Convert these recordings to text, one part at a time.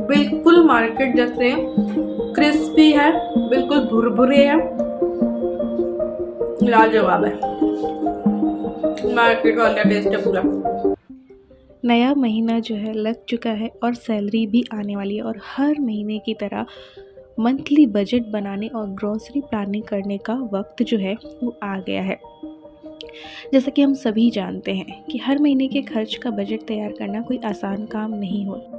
बिल्कुल मार्केट जैसे क्रिस्पी है, बिल्कुल भुरभुरे है, लाजवाब है, मार्केट वाला टेस्ट है पूरा। नया महीना जो है लग चुका है और सैलरी भी आने वाली है, और हर महीने की तरह मंथली बजट बनाने और ग्रॉसरी प्लानिंग करने का वक्त जो है वो आ गया है। जैसा कि हम सभी जानते हैं कि हर महीने के खर्च का बजट तैयार करना कोई आसान काम नहीं होता।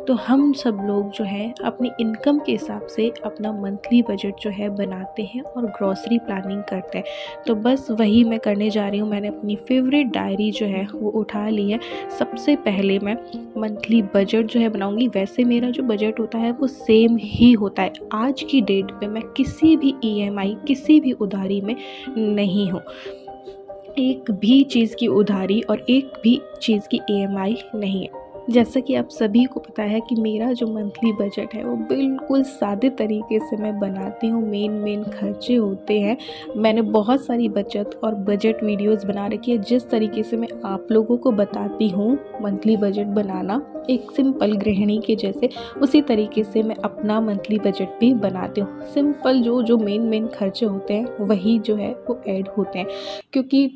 तो हम सब लोग जो है अपनी इनकम के हिसाब से अपना मंथली बजट जो है बनाते हैं और ग्रॉसरी प्लानिंग करते हैं। तो बस वही मैं करने जा रही हूँ। मैंने अपनी फेवरेट डायरी जो है वो उठा ली है। सबसे पहले मैं मंथली बजट जो है बनाऊँगी। वैसे मेरा जो बजट होता है वो सेम ही होता है। आज की डेट पे मैं किसी भी EMI किसी भी उधारी में नहीं हूँ। एक भी चीज़ की उधारी और एक भी चीज़ की EMI नहीं है। जैसा कि आप सभी को पता है कि मेरा जो मंथली बजट है वो बिल्कुल सादे तरीके से मैं बनाती हूँ। मेन खर्चे होते हैं। मैंने बहुत सारी बचत और बजट वीडियोस बना रखी है। जिस तरीके से मैं आप लोगों को बताती हूँ मंथली बजट बनाना एक सिंपल गृहिणी के जैसे, उसी तरीके से मैं अपना मंथली बजट भी बनाती हूँ। सिंपल जो मेन खर्चे होते हैं वही जो है वो ऐड होते हैं। क्योंकि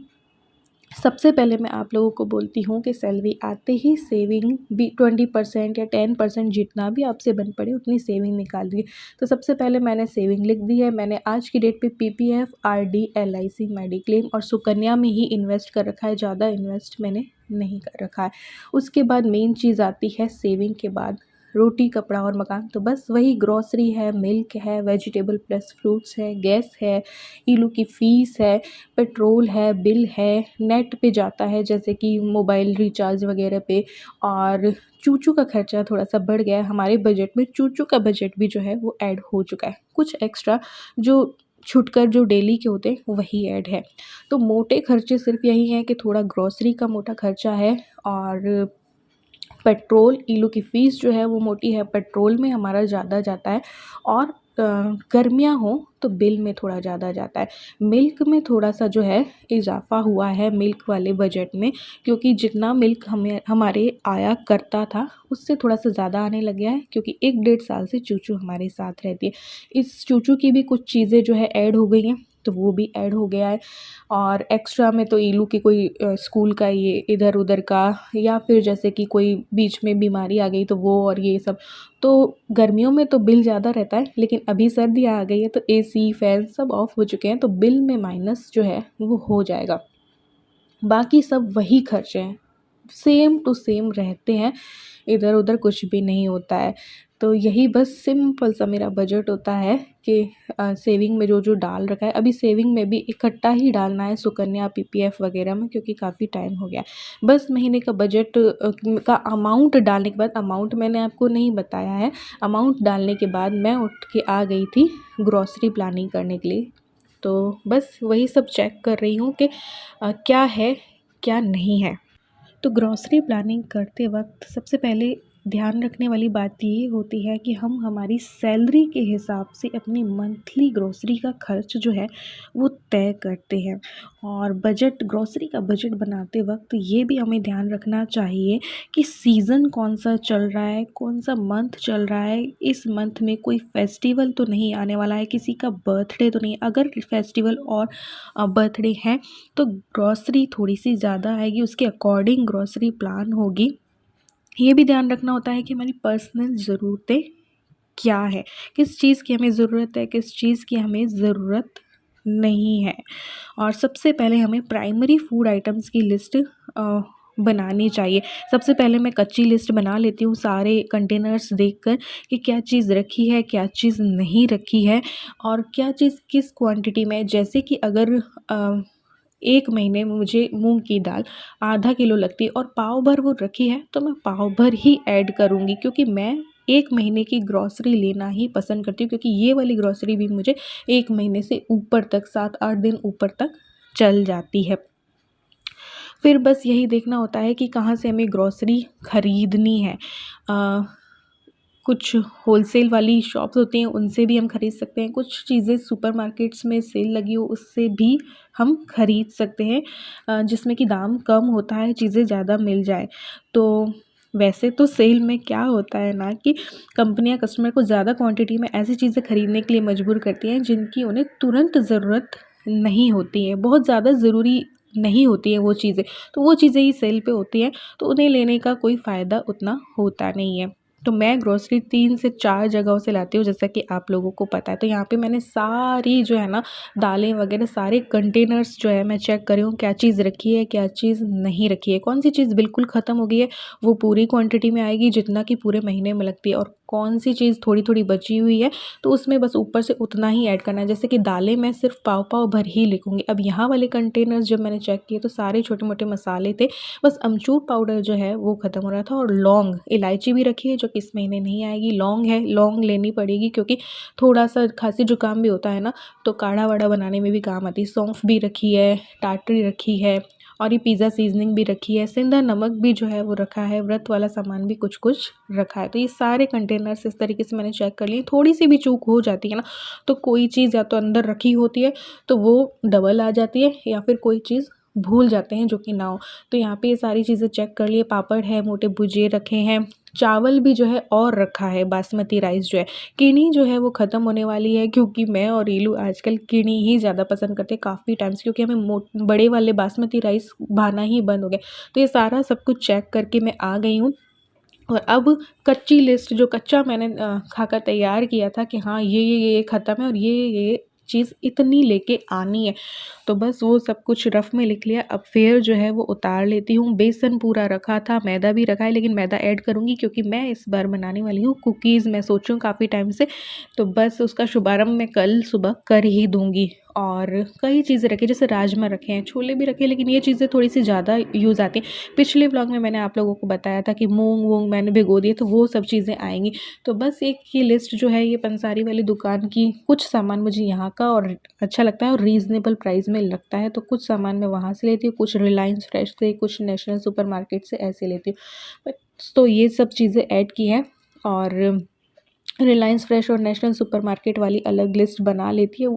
सबसे पहले मैं आप लोगों को बोलती हूँ कि सैलरी आते ही सेविंग भी 20% या 10% जितना भी आपसे बन पड़े उतनी सेविंग निकाल दी। तो सबसे पहले मैंने सेविंग लिख दी है। मैंने आज की डेट पे PPF, RD, LIC, मेडिक्लेम और सुकन्या में ही इन्वेस्ट कर रखा है। ज़्यादा इन्वेस्ट मैंने नहीं कर रखा है। उसके बाद मेन चीज़ आती है सेविंग के बाद रोटी, कपड़ा और मकान। तो बस वही ग्रॉसरी है, मिल्क है, वेजिटेबल प्लस फ्रूट्स है, गैस है, ईलू की फ़ीस है, पेट्रोल है, बिल है, नेट पे जाता है जैसे कि मोबाइल रिचार्ज वगैरह पे। और चूचू का खर्चा थोड़ा सा बढ़ गया है हमारे बजट में। चूचू का बजट भी जो है वो ऐड हो चुका है। कुछ एक्स्ट्रा जो छुटकर जो डेली के होते हैं वही ऐड है। तो मोटे खर्चे सिर्फ यही हैं कि थोड़ा ग्रॉसरी का मोटा खर्चा है, और पेट्रोल, ईलू की फ़ीस जो है वो मोटी है, पेट्रोल में हमारा ज़्यादा जाता है। और गर्मियाँ हो तो बिल में थोड़ा ज़्यादा जाता है। मिल्क में थोड़ा सा जो है इजाफ़ा हुआ है मिल्क वाले बजट में, क्योंकि जितना मिल्क हमारे आया करता था उससे थोड़ा सा ज़्यादा आने लग गया है, क्योंकि 1-1.5 साल से चूचू हमारे साथ रहती है। इस चूचू की भी कुछ चीज़ें जो है ऐड हो गई हैं, तो वो भी ऐड हो गया है। और एक्स्ट्रा में तो ईलू की कोई स्कूल का ये इधर उधर का, या फिर जैसे कि कोई बीच में बीमारी आ गई तो वो, और ये सब। तो गर्मियों में तो बिल ज़्यादा रहता है, लेकिन अभी सर्दियाँ आ गई है तो AC फैन सब ऑफ हो चुके हैं, तो बिल में माइनस जो है वो हो जाएगा। बाकी सब वही खर्चे हैं, सेम टू सेम रहते हैं, इधर उधर कुछ भी नहीं होता है। तो यही बस सिंपल सा मेरा बजट होता है कि सेविंग में जो डाल रखा है, अभी सेविंग में भी इकट्ठा ही डालना है सुकन्या, PPF वगैरह में, क्योंकि काफ़ी टाइम हो गया। बस महीने का बजट का अमाउंट डालने के बाद, अमाउंट मैंने आपको नहीं बताया है, अमाउंट डालने के बाद मैं उठ के आ गई थी ग्रॉसरी प्लानिंग करने के लिए। तो बस वही सब चेक कर रही हूँ कि क्या है क्या नहीं है। तो ग्रॉसरी प्लानिंग करते वक्त सबसे पहले ध्यान रखने वाली बात ये होती है कि हम हमारी सैलरी के हिसाब से अपनी मंथली ग्रॉसरी का खर्च जो है वो तय करते हैं। और बजट, ग्रॉसरी का बजट बनाते वक्त ये भी हमें ध्यान रखना चाहिए कि सीज़न कौन सा चल रहा है, कौन सा मंथ चल रहा है। इस मंथ में कोई फेस्टिवल तो नहीं आने वाला है, किसी का बर्थडे तो नहीं। अगर फेस्टिवल और बर्थडे हैं तो ग्रॉसरी थोड़ी सी ज़्यादा आएगी, उसके अकॉर्डिंग ग्रॉसरी प्लान होगी। ये भी ध्यान रखना होता है कि हमारी पर्सनल ज़रूरतें क्या है, किस चीज़ की हमें ज़रूरत है, किस चीज़ की हमें ज़रूरत नहीं है। और सबसे पहले हमें प्राइमरी फूड आइटम्स की लिस्ट बनानी चाहिए। सबसे पहले मैं कच्ची लिस्ट बना लेती हूँ सारे कंटेनर्स देखकर कि क्या चीज़ रखी है, क्या चीज़ नहीं रखी है, और क्या चीज़ किस क्वांटिटी में। जैसे कि अगर 1 महीने में मुझे मूंग की दाल आधा किलो लगती है और पाव भर वो रखी है, तो मैं पाव भर ही ऐड करूँगी, क्योंकि मैं 1 महीने की ग्रॉसरी लेना ही पसंद करती हूँ, क्योंकि ये वाली ग्रॉसरी भी मुझे 1 महीने से ऊपर तक 7-8 दिन ऊपर तक चल जाती है। फिर बस यही देखना होता है कि कहाँ से हमें ग्रॉसरी ख़रीदनी है। कुछ होलसेल वाली शॉप्स होती हैं, उनसे भी हम ख़रीद सकते हैं। कुछ चीज़ें सुपरमार्केट्स में सेल लगी हो उससे भी हम ख़रीद सकते हैं, जिसमें कि दाम कम होता है, चीज़ें ज़्यादा मिल जाए। तो वैसे तो सेल में क्या होता है ना कि कंपनियां कस्टमर को ज़्यादा क्वांटिटी में ऐसी चीज़ें ख़रीदने के लिए मजबूर करती हैं जिनकी उन्हें तुरंत ज़रूरत नहीं होती है, बहुत ज़्यादा ज़रूरी नहीं होती है वो चीज़ें। तो वो चीज़ें ही सेल पे होती हैं, तो उन्हें लेने का कोई फ़ायदा उतना होता नहीं है। तो मैं ग्रोसरी 3 से 4 जगहों से लाती हूँ, जैसा कि आप लोगों को पता है। तो यहाँ पे मैंने सारी जो है ना दालें वगैरह सारे कंटेनर्स जो है मैं चेक कर रही हूँ, क्या चीज़ रखी है, क्या चीज़ नहीं रखी है। कौन सी चीज़ बिल्कुल ख़त्म हो गई है, वो पूरी क्वांटिटी में आएगी जितना कि पूरे महीने में लगती है, और कौन सी चीज़ थोड़ी थोड़ी बची हुई है तो उसमें बस ऊपर से उतना ही ऐड करना है। जैसे कि दालें मैं सिर्फ पाव भर ही लिखूँगी। अब यहाँ वाले कंटेनर्स जब मैंने चेक किए तो सारे छोटे मोटे मसाले थे, बस अमचूर पाउडर जो है वो ख़त्म हो रहा था, और लौंग इलायची भी रखी है जो कि इस महीने नहीं आएगी। लौंग है, लौंग लेनी पड़ेगी क्योंकि थोड़ा सा खांसी जुकाम भी होता है ना, तो काढ़ा वाढ़ा बनाने में भी काम आती है। सौंफ भी रखी है, टाटरी रखी है, और ये पिज़्ज़ा सीजनिंग भी रखी है, सेंधा नमक भी जो है वो रखा है, व्रत वाला सामान भी कुछ कुछ रखा है। तो ये सारे कंटेनर्स इस तरीके से मैंने चेक कर लिए। थोड़ी सी भी चूक हो जाती है ना, तो कोई चीज़ या तो अंदर रखी होती है तो वो डबल आ जाती है, या फिर कोई चीज़ भूल जाते हैं जो कि ना हो। तो यहाँ पे ये सारी चीज़ें चेक कर लिए। पापड़ है, मोटे भुजिए रखे हैं, चावल भी जो है और रखा है, बासमती राइस जो है। किनी जो है वो ख़त्म होने वाली है, क्योंकि मैं और ईलू आजकल किनी ही ज़्यादा पसंद करते हैं काफ़ी टाइम से, क्योंकि हमें बड़े वाले बासमती राइस भाना ही बंद हो गया। तो ये सारा सब कुछ चेक करके मैं आ गई हूँ। और अब कच्ची लिस्ट, जो कच्चा मैंने खाकर तैयार किया था कि हाँ ये ख़त्म है और ये चीज़ इतनी लेके आनी है, तो बस वो सब कुछ रफ़ में लिख लिया। अब फिर जो है वो उतार लेती हूँ। बेसन पूरा रखा था, मैदा भी रखा है, लेकिन मैदा ऐड करूँगी क्योंकि मैं इस बार बनाने वाली हूँ कुकीज़। मैं सोचूँ काफ़ी टाइम से, तो बस उसका शुभारंभ मैं कल सुबह कर ही दूँगी। और कई चीज़ें रखी, जैसे राजमा रखे हैं, छोले भी रखे हैं, लेकिन ये चीज़ें थोड़ी सी ज़्यादा यूज़ आती हैं। पिछले व्लॉग में मैंने आप लोगों को बताया था कि मूंग वूंग मैंने भिगो दिए, तो वो सब चीज़ें आएंगी। तो बस एक ये लिस्ट जो है ये पंसारी वाली दुकान की, कुछ सामान मुझे यहाँ का और अच्छा लगता है और रीज़नेबल प्राइस में लगता है, तो कुछ सामान मैं वहाँ से लेती हूँ, कुछ रिलायंस फ्रेश से, कुछ नेशनल सुपरमार्केट से ऐसे लेती हूँ। तो ये सब चीज़ें ऐड की हैं, और रिलायंस फ्रेश और नेशनल सुपरमार्केट वाली अलग लिस्ट बना लेती है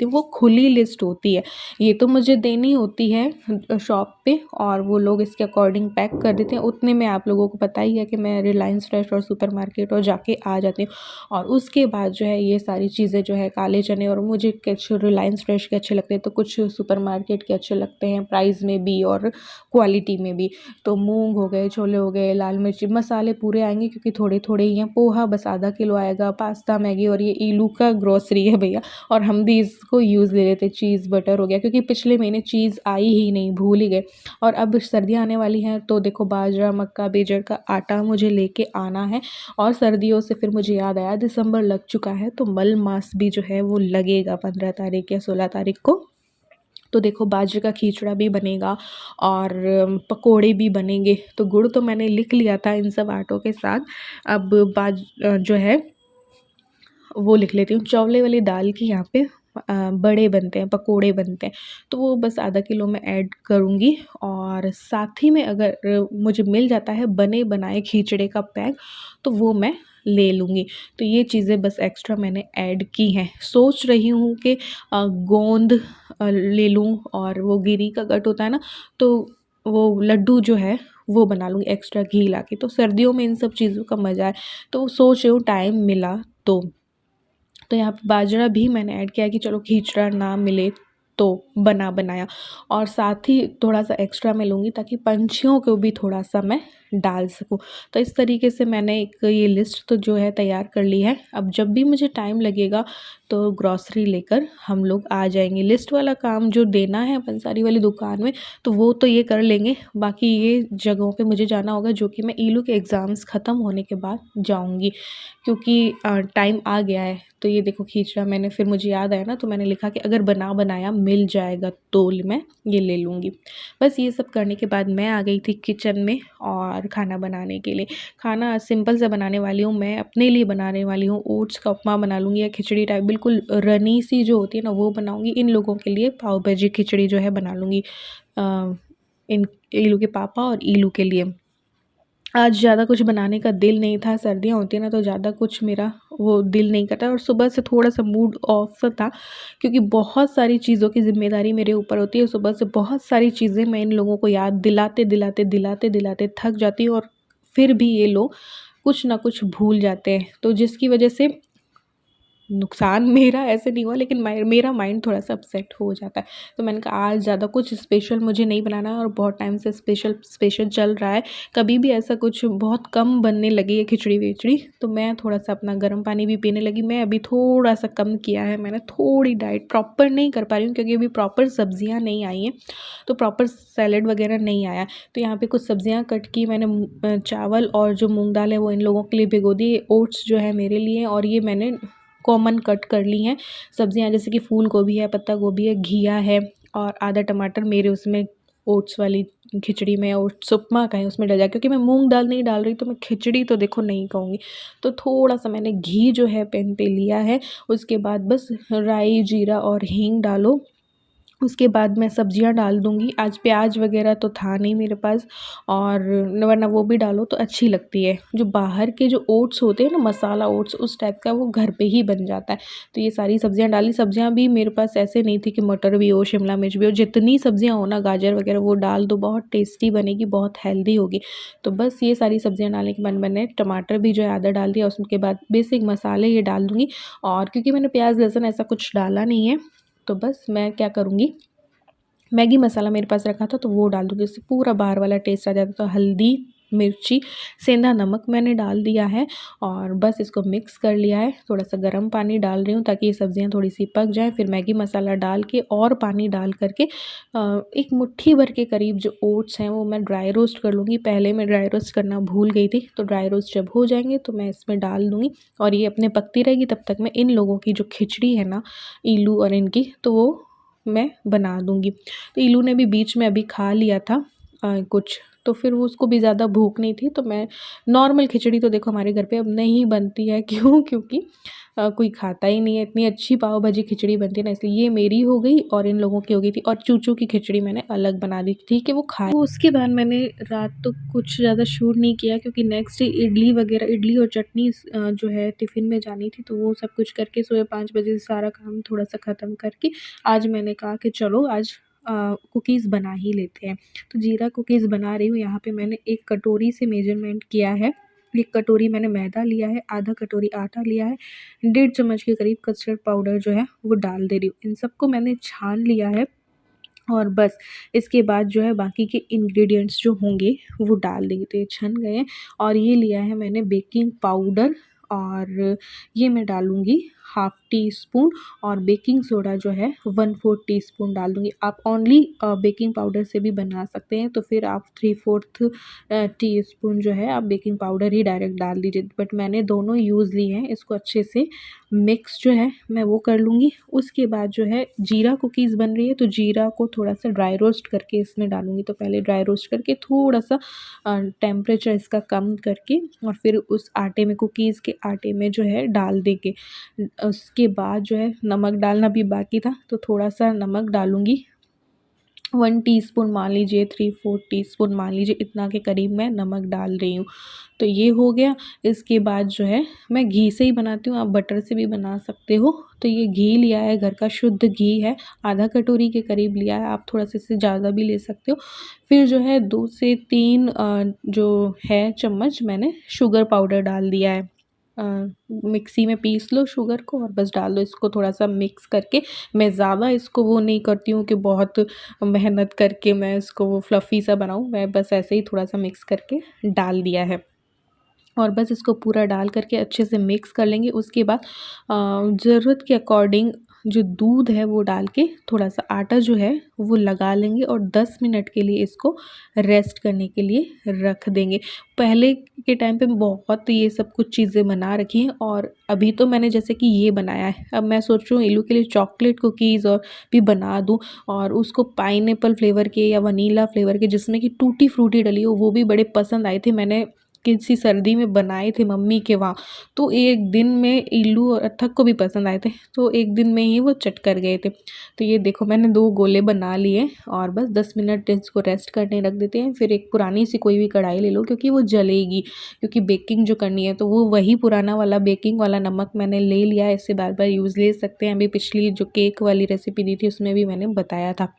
वो खुली लिस्ट होती है। ये तो मुझे देनी होती है शॉप पे, और वो लोग इसके अकॉर्डिंग पैक कर देते हैं। उतने में आप लोगों को पता ही है कि मैं रिलायंस फ्रेश और सुपरमार्केट और जाके आ जाती हूँ। और उसके बाद जो है ये सारी चीज़ें जो है, काले चने, और मुझे कुछ रिलायंस फ्रेश के अच्छे लगते हैं, तो कुछ सुपरमार्केट के अच्छे लगते हैं प्राइस में भी और क्वालिटी में भी। तो मूंग हो गए, छोले हो गए, लाल मिर्ची, मसाले पूरे आएंगे क्योंकि थोड़े थोड़े ही हैं। पोहा बस आधा किलो आएगा, पास्ता, मैगी, और ये ईलू का ग्रोसरी है भैया, और हम भी इसको यूज़ ले लेते। चीज़ बटर हो गया, क्योंकि पिछले महीने चीज़ आई ही नहीं, भूल ही गए। और अब सर्दियाँ आने वाली हैं, तो देखो बाजरा, मक्का, बेजड़ का आटा मुझे लेके आना है। और सर्दियों से फिर मुझे याद आया, दिसंबर लग चुका है, तो मल मास भी जो है वो लगेगा 15 तारीख या 16 तारीख को। तो देखो बाजरे का खीचड़ा भी बनेगा और पकोड़े भी बनेंगे। तो गुड़ तो मैंने लिख लिया था इन सब आटों के साथ। अब जो है वो लिख लेती हूँ। चौले वाली दाल की यहाँ पे बड़े बनते हैं, पकोड़े बनते हैं, तो वो बस आधा किलो में ऐड करूँगी। और साथ ही में अगर मुझे मिल जाता है बने बनाए खीचड़े का पैक, तो वो मैं ले लूँगी। तो ये चीज़ें बस एक्स्ट्रा मैंने ऐड की हैं। सोच रही हूँ कि गोंद ले लूँ, और वो गिरी का गट होता है ना, तो वो लड्डू जो है वो बना लूँगी एक्स्ट्रा घी ला के। तो सर्दियों में इन सब चीज़ों का मज़ा है, तो सोच रही हूँ टाइम मिला तो यहाँ पे बाजरा भी मैंने ऐड किया कि चलो खींचड़ा ना मिले तो बनाया। और साथ ही थोड़ा सा एक्स्ट्रा मैं लूँगी ताकि पंछियों को भी थोड़ा सा मैं डाल सकूँ। तो इस तरीके से मैंने एक ये लिस्ट तो जो है तैयार कर ली है। अब जब भी मुझे टाइम लगेगा तो ग्रॉसरी लेकर हम लोग आ जाएंगे। लिस्ट वाला काम जो देना है पंसारी वाली दुकान में, तो वो तो ये कर लेंगे। बाकी ये जगहों पे मुझे जाना होगा, जो कि मैं ईलू के एग्ज़ाम्स ख़त्म होने के बाद जाऊँगी, क्योंकि टाइम आ गया है। तो ये देखो खींचड़ा मैंने, फिर मुझे याद आया ना, तो मैंने लिखा कि अगर बना बनाया मिल जाएगा तो मैं ये ले लूँगी। बस ये सब करने के बाद मैं आ गई थी किचन में, और और खाना बनाने के लिए। खाना सिंपल सा बनाने वाली हूँ, मैं अपने लिए बनाने वाली हूँ। ओट्स का उपमा बना लूँगी या खिचड़ी टाइप बिल्कुल रनी सी जो होती है ना वो बनाऊँगी। इन लोगों के लिए पाव भाजी खिचड़ी जो है बना लूँगी, इन ईलू के पापा और ईलू के लिए। आज ज़्यादा कुछ बनाने का दिल नहीं था, सर्दियाँ होती हैं ना तो ज़्यादा कुछ मेरा वो दिल नहीं करता, और सुबह से थोड़ा-सा मूड ऑफ सा था क्योंकि बहुत सारी चीज़ों की ज़िम्मेदारी मेरे ऊपर होती है। सुबह से बहुत सारी चीज़ें मैं इन लोगों को याद दिलाते थक जाती हूँ, और फिर भी ये लोग कुछ ना कुछ भूल जाते हैं। तो जिसकी वजह से नुकसान मेरा ऐसे नहीं हुआ, लेकिन मेरा माइंड थोड़ा-सा अपसेट हो जाता है। तो मैंने कहा आज ज़्यादा कुछ स्पेशल मुझे नहीं बनाना है, और बहुत टाइम से स्पेशल चल रहा है। कभी भी ऐसा कुछ बहुत कम बनने लगी है खिचड़ी-विचड़ी, तो मैं थोड़ा-सा अपना गर्म पानी भी पीने लगी। मैं अभी थोड़ा-सा कम किया है, मैंने थोड़ी डाइट प्रॉपर नहीं कर पा रही हूँ क्योंकि अभी प्रॉपर सब्जियाँ नहीं आई हैं, तो प्रॉपर सैलेड वगैरह नहीं आया। तो यहाँ पे कुछ सब्जियाँ कट की मैंने, चावल और जो मूँग दाल है वो इन लोगों के लिए भिगो दी। ओट्स जो है मेरे लिए, और ये मैंने कॉमन कट कर ली हैं सब्जियाँ, जैसे कि फूल गोभी है, पत्ता गोभी है, घिया है और आधा टमाटर मेरे उसमें ओट्स वाली खिचड़ी में, ओट्स उपमा का है उसमें डल जाए, क्योंकि मैं मूंग दाल नहीं डाल रही तो मैं खिचड़ी तो देखो नहीं कहूँगी। तो थोड़ा सा मैंने घी जो है पैन पे लिया है, उसके बाद बस राई जीरा और हींग डालो, उसके बाद मैं सब्जियां डाल दूँगी। आज प्याज वगैरह तो था नहीं मेरे पास, और वरना वो भी डालो तो अच्छी लगती है। जो बाहर के जो ओट्स होते हैं ना, मसाला ओट्स उस टाइप का, वो घर पे ही बन जाता है। तो ये सारी सब्जियां डाली। सब्जियां भी मेरे पास ऐसे नहीं थी कि मटर भी हो, शिमला मिर्च भी हो, जितनी सब्जियां हो ना, गाजर वगैरह वो डाल दो, बहुत टेस्टी बनेगी, बहुत हेल्दी होगी। तो बस ये सारी सब्जियां डालने के बाद मैंने टमाटर भी जो है आधा डाल दिया, उसके बाद बेसिक मसाले ये डाल दूँगी। और क्योंकि मैंने प्याज लहसुन ऐसा कुछ डाला नहीं है, तो बस मैं क्या करूँगी, मैगी मसाला मेरे पास रखा था तो वो डाल दूँगी, उससे पूरा बाहर वाला टेस्ट आ जाता है। तो हल्दी, मिर्ची, सेंधा नमक मैंने डाल दिया है, और बस इसको मिक्स कर लिया है। थोड़ा-सा गर्म पानी डाल रही हूँ ताकि ये सब्जियाँ थोड़ी-सी पक जाएँ। फिर मैगी मसाला डाल के और पानी डाल कर के एक मुट्ठी भर के करीब जो ओट्स हैं वो मैं ड्राई रोस्ट कर लूँगी। पहले मैं ड्राई रोस्ट करना भूल गई थी, तो ड्राई रोस्ट जब हो जाएँगे तो मैं इसमें डाल दूँगी, और ये अपने पकती रहेगी। तब तक मैं इन लोगों की जो खिचड़ी है ना, ईलू और इनकी, तो वो मैं बना दूँगी। तो ईलू ने भी बीच में अभी खा लिया था कुछ, तो फिर वो उसको भी ज़्यादा भूख नहीं थी, तो मैं नॉर्मल खिचड़ी तो देखो हमारे घर पे अब नहीं बनती है। क्यों? क्योंकि कोई खाता ही नहीं है। इतनी अच्छी पाव भाजी खिचड़ी बनती है ना, इसलिए ये मेरी हो गई और इन लोगों की हो गई थी, और चूचू की खिचड़ी मैंने अलग बना दी थी कि वो खाए। तो उसके बाद मैंने रात तो कुछ ज़्यादा शूट नहीं किया, क्योंकि नेक्स्ट डे इडली और चटनी जो है टिफ़िन में जानी थी, तो वो सब कुछ करके सुबह 5 बजे से सारा काम थोड़ा-सा ख़त्म करके आज मैंने कहा कि चलो आज कुकीज़ बना ही लेते हैं। तो जीरा कुकीज़ बना रही हूँ। यहाँ पे मैंने 1 कटोरी से मेजरमेंट किया है। 1 कटोरी मैंने मैदा लिया है, आधा कटोरी आटा लिया है, 1.5 चम्मच के करीब कस्टर्ड पाउडर जो है वो डाल दे रही हूँ। इन सबको मैंने छान लिया है, और बस इसके बाद जो है बाकी के इंग्रेडिएंट्स जो होंगे वो डाल देंगे। तो ये छन गए हैं, और ये लिया है मैंने बेकिंग पाउडर, और ये मैं डालूँगी हाफ़ टी स्पून, और बेकिंग सोडा जो है 1/4 टीस्पून डाल दूँगी। आप ओनली बेकिंग पाउडर से भी बना सकते हैं, तो फिर आप 3/4 टीस्पून जो है आप बेकिंग पाउडर ही डायरेक्ट डाल दीजिए। बट मैंने दोनों यूज़ लिए हैं। इसको अच्छे से मिक्स जो है मैं वो कर लूँगी। उसके बाद जो है जीरा कुकीज़ बन रही है, तो जीरा को थोड़ा-सा ड्राई रोस्ट करके इसमें डालूँगी। तो पहले ड्राई रोस्ट करके थोड़ा-सा टेम्परेचर इसका कम करके, और फिर उस आटे में, कुकीज़ के आटे में जो है डाल देंगे। उसके बाद जो है नमक डालना भी बाकी था, तो थोड़ा-सा नमक डालूँगी। 1 टीस्पून मान लीजिए, 3/4 टीस्पून मान लीजिए, इतना के करीब मैं नमक डाल रही हूँ। तो ये हो गया। इसके बाद जो है मैं घी से ही बनाती हूँ, आप बटर से भी बना सकते हो। तो ये घी लिया है, घर का शुद्ध घी है, आधा कटोरी के करीब लिया है, आप थोड़ा-सा इससे ज़्यादा भी ले सकते हो। फिर जो है 2 से 3 जो है चम्मच मैंने शुगर पाउडर डाल दिया है। मिक्सी में पीस लो शुगर को और बस डाल दो, इसको थोड़ा-सा मिक्स करके। मैं ज़्यादा इसको वो नहीं करती हूँ कि बहुत मेहनत करके मैं इसको वो फ्लफ़ी सा बनाऊँ, मैं बस ऐसे ही थोड़ा-सा मिक्स करके डाल दिया है, और बस इसको पूरा डाल करके अच्छे से मिक्स कर लेंगे। उसके बाद ज़रूरत के अकॉर्डिंग जो दूध है वो डाल के थोड़ा सा आटा जो है वो लगा लेंगे और 10 मिनट के लिए इसको रेस्ट करने के लिए रख देंगे। पहले के टाइम पे बहुत ये सब कुछ चीज़ें बना रखी हैं और अभी तो मैंने जैसे कि ये बनाया है। अब मैं सोच रही हूँ इल्लू के लिए चॉकलेट कुकीज़ और भी बना दूँ और उसको पाइनएप्पल फ्लेवर के या वनीला फ्लेवर के जिसमें कि टूटी फ्रूटी डली हो, वो भी बड़े पसंद आए थे। मैंने किसी सर्दी में बनाए थे मम्मी के वहाँ, तो एक दिन में इल्लू और अथक को भी पसंद आए थे, तो एक दिन में ही वो चट कर गए थे। तो ये देखो मैंने 2 गोले बना लिए और बस 10 मिनट इसको रेस्ट करने रख देते हैं। फिर एक पुरानी सी कोई भी कढ़ाई ले लो क्योंकि वो जलेगी, क्योंकि बेकिंग जो करनी है तो वो वही पुराना वाला बेकिंग वाला नमक मैंने ले लिया है, इससे बार-बार यूज़ ले सकते हैं। अभी पिछली जो केक वाली रेसिपी दी थी उसमें भी मैंने बताया था।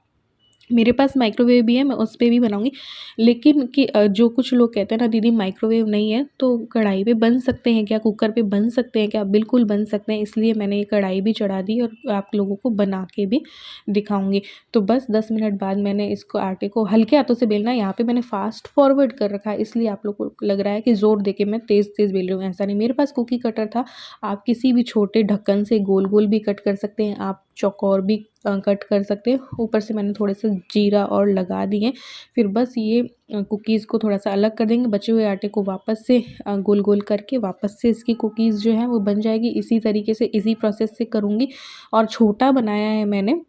मेरे पास माइक्रोवेव भी है, मैं उस पे भी बनाऊँगी, लेकिन कि जो कुछ लोग कहते हैं ना दीदी माइक्रोवेव नहीं है तो कढ़ाई पे बन सकते हैं क्या, कुकर पे बन सकते हैं क्या? बिल्कुल बन सकते हैं, इसलिए मैंने ये कढ़ाई भी चढ़ा दी और आप लोगों को बना के भी दिखाऊँगी। तो बस 10 मिनट बाद मैंने इसको आटे को हल्के हाथों से बेलना है। यहाँ पे मैंने फास्ट फॉरवर्ड कर रखा है, इसलिए आप लोग को लग रहा है कि ज़ोर देके मैं तेज़-तेज़ बेल रही हूँ, ऐसा नहीं। मेरे पास कुकी कटर था, आप किसी भी छोटे ढक्कन से गोल-गोल भी कट कर सकते हैं, आप चौकोर भी कट कर सकते हैं। ऊपर से मैंने थोड़े से जीरा और लगा दिए। फिर बस ये कुकीज़ को थोड़ा सा अलग कर देंगे, बचे हुए आटे को वापस से गोल गोल करके वापस से इसकी कुकीज़ जो है वो बन जाएगी। इसी तरीके से इसी प्रोसेस से करूँगी और छोटा बनाया है मैंने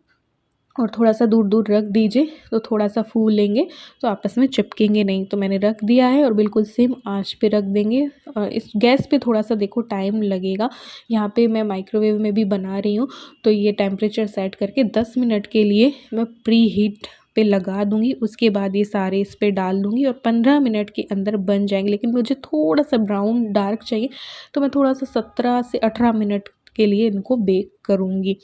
और थोड़ा सा दूर दूर रख दीजिए तो थोड़ा सा फूल लेंगे तो आपस में चिपकेंगे नहीं। तो मैंने रख दिया है और बिल्कुल सेम आंच पे रख देंगे। इस गैस पे थोड़ा सा देखो टाइम लगेगा, यहाँ पे मैं माइक्रोवेव में भी बना रही हूँ तो ये टेम्परेचर सेट करके 10 मिनट के लिए मैं प्री हीट पे लगा दूँगी। उसके बाद ये सारे इस पे डाल दूँगी और 15 मिनट के अंदर बन जाएंगे। लेकिन मुझे थोड़ा सा ब्राउन डार्क चाहिए तो मैं थोड़ा सा 17 से 18 मिनट के लिए इनको बेक करूँगी।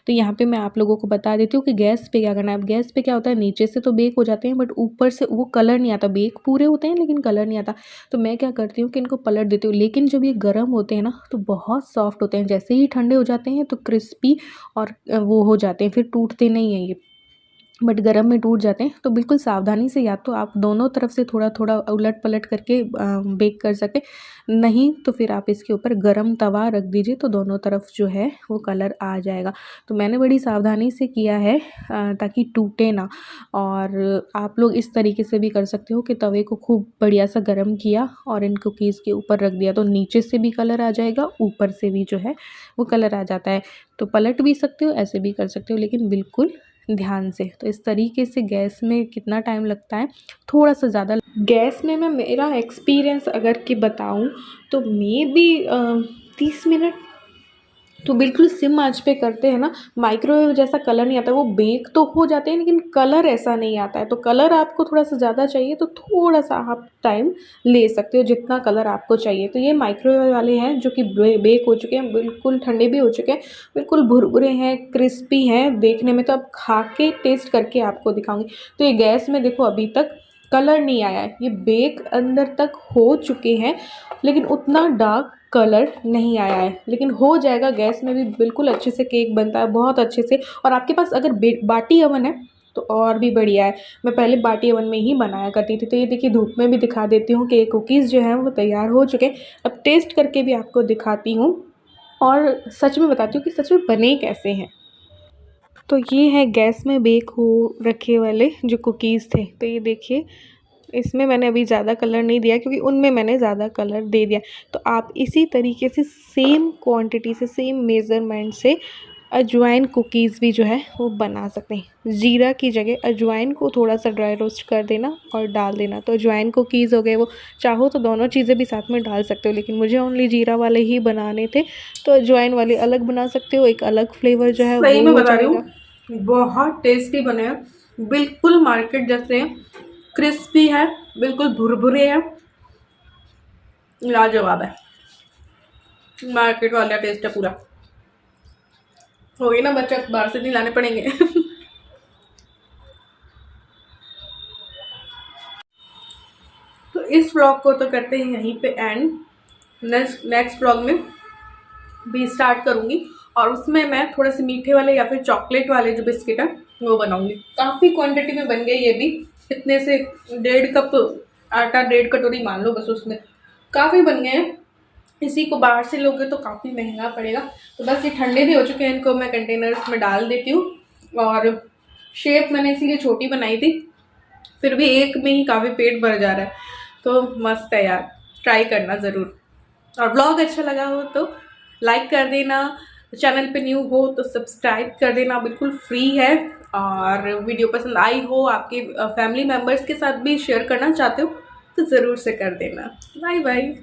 तो यहाँ पे मैं आप लोगों को बता देती हूँ कि गैस पे क्या करना है। अब गैस पे क्या होता है, नीचे से तो बेक हो जाते हैं बट ऊपर से वो कलर नहीं आता। बेक पूरे होते हैं लेकिन कलर नहीं आता। तो मैं क्या करती हूँ कि इनको पलट देती हूँ, लेकिन जब ये गर्म होते हैं ना तो बहुत सॉफ्ट होते हैं। जैसे ही ठंडे हो जाते हैं तो क्रिस्पी और वो हो जाते हैं, फिर टूटते नहीं हैं ये, बट गरम में टूट जाते हैं। तो बिल्कुल सावधानी से या तो आप दोनों तरफ से थोड़ा थोड़ा उलट पलट करके बेक कर सकें, नहीं तो फिर आप इसके ऊपर गरम तवा रख दीजिए तो दोनों तरफ जो है वो कलर आ जाएगा। तो मैंने बड़ी सावधानी से किया है ताकि टूटे ना। और आप लोग इस तरीके से भी कर सकते हो कि तवे को खूब बढ़िया सा गरम किया और इन कुकीज़ के ऊपर रख दिया तो नीचे से भी कलर आ जाएगा, ऊपर से भी जो है वो कलर आ जाता है। तो पलट भी सकते हो, ऐसे भी कर सकते हो, लेकिन बिल्कुल ध्यान से। तो इस तरीके से गैस में कितना टाइम लगता है, थोड़ा सा ज़्यादा गैस में मैं मेरा एक्सपीरियंस अगर कि बताऊं तो मे बी 30 मिनट। तो बिल्कुल सिम आंच पे करते हैं ना, माइक्रोवेव जैसा कलर नहीं आता। वो बेक तो हो जाते हैं लेकिन कलर ऐसा नहीं आता है। तो कलर आपको थोड़ा सा ज़्यादा चाहिए तो थोड़ा सा आप टाइम ले सकते हो जितना कलर आपको चाहिए। तो ये माइक्रोवेव वाले हैं जो कि बेक हो चुके हैं, बिल्कुल ठंडे भी हो चुके हैं, बिल्कुल भुरभुरे हैं, क्रिस्पी हैं देखने में। तो अब खा के टेस्ट करके आपको दिखाऊंगी। तो ये गैस में देखो अभी तक कलर नहीं आया है, ये बेक अंदर तक हो चुके हैं लेकिन उतना डार्क कलर नहीं आया है, लेकिन हो जाएगा। गैस में भी बिल्कुल अच्छे से केक बनता है, बहुत अच्छे से। और आपके पास अगर बाटी अवन है तो और भी बढ़िया है। मैं पहले बाटी अवन में ही बनाया करती थी। तो ये देखिए धूप में भी दिखा देती हूँ कि कुकीज़ जो हैं वो तैयार हो चुके हैं। अब टेस्ट करके भी आपको दिखाती हूँ और सच में बताती हूँ कि सच में बने कैसे हैं। तो ये है गैस में बेक हो रखे वाले जो कुकीज़ थे। तो ये देखिए इसमें मैंने अभी ज़्यादा कलर नहीं दिया क्योंकि उनमें मैंने ज़्यादा कलर दे दिया। तो आप इसी तरीके से सेम क्वांटिटी से सेम मेज़रमेंट से अजवाइन कुकीज़ भी जो है वो बना सकते हैं। ज़ीरा की जगह अजवाइन को थोड़ा सा ड्राई रोस्ट कर देना और डाल देना। तो अजवाइन कुकीज़ हो गए वो, चाहो तो दोनों चीज़ें भी साथ में डाल सकते हो, लेकिन मुझे ओनली जीरा वाले ही बनाने थे तो अजवाइन वाले अलग बना सकते हो, एक अलग फ्लेवर जो है सही वो में हो बता रही जाएगा। हूँ, बहुत टेस्टी बने हैं, बिल्कुल मार्केट जैसे क्रिस्पी है, बिल्कुल भुरभुरे हैं, लाजवाब है। मार्केट वाला टेस्ट है पूरा। हो गई ना बचत, बाहर से नहीं लाने पड़ेंगे। तो इस व्लॉग को तो करते हैं यहीं पे एंड। नेक्स्ट व्लॉग में भी स्टार्ट करूँगी और उसमें मैं थोड़े से मीठे वाले या फिर चॉकलेट वाले जो बिस्किट है वो बनाऊँगी। काफ़ी क्वांटिटी में बन गई ये भी, इतने से 1.5 कप आटा, 1.5 कटोरी मान लो बस, उसमें काफ़ी बन गए हैं। इसी को बाहर से लोगे तो काफ़ी महंगा पड़ेगा। तो बस ये ठंडे भी हो चुके हैं, इनको मैं कंटेनर्स में डाल देती हूँ। और शेप मैंने इसीलिए छोटी बनाई थी, फिर भी एक में ही काफ़ी पेट भर जा रहा है। तो मस्त है यार, ट्राई करना ज़रूर। और व्लॉग अच्छा लगा हो तो लाइक कर देना, चैनल पे न्यू हो तो सब्सक्राइब कर देना, बिल्कुल फ्री है। और वीडियो पसंद आई हो, आपके फैमिली मेम्बर्स के साथ भी शेयर करना चाहते हो तो ज़रूर से कर देना। Bye bye.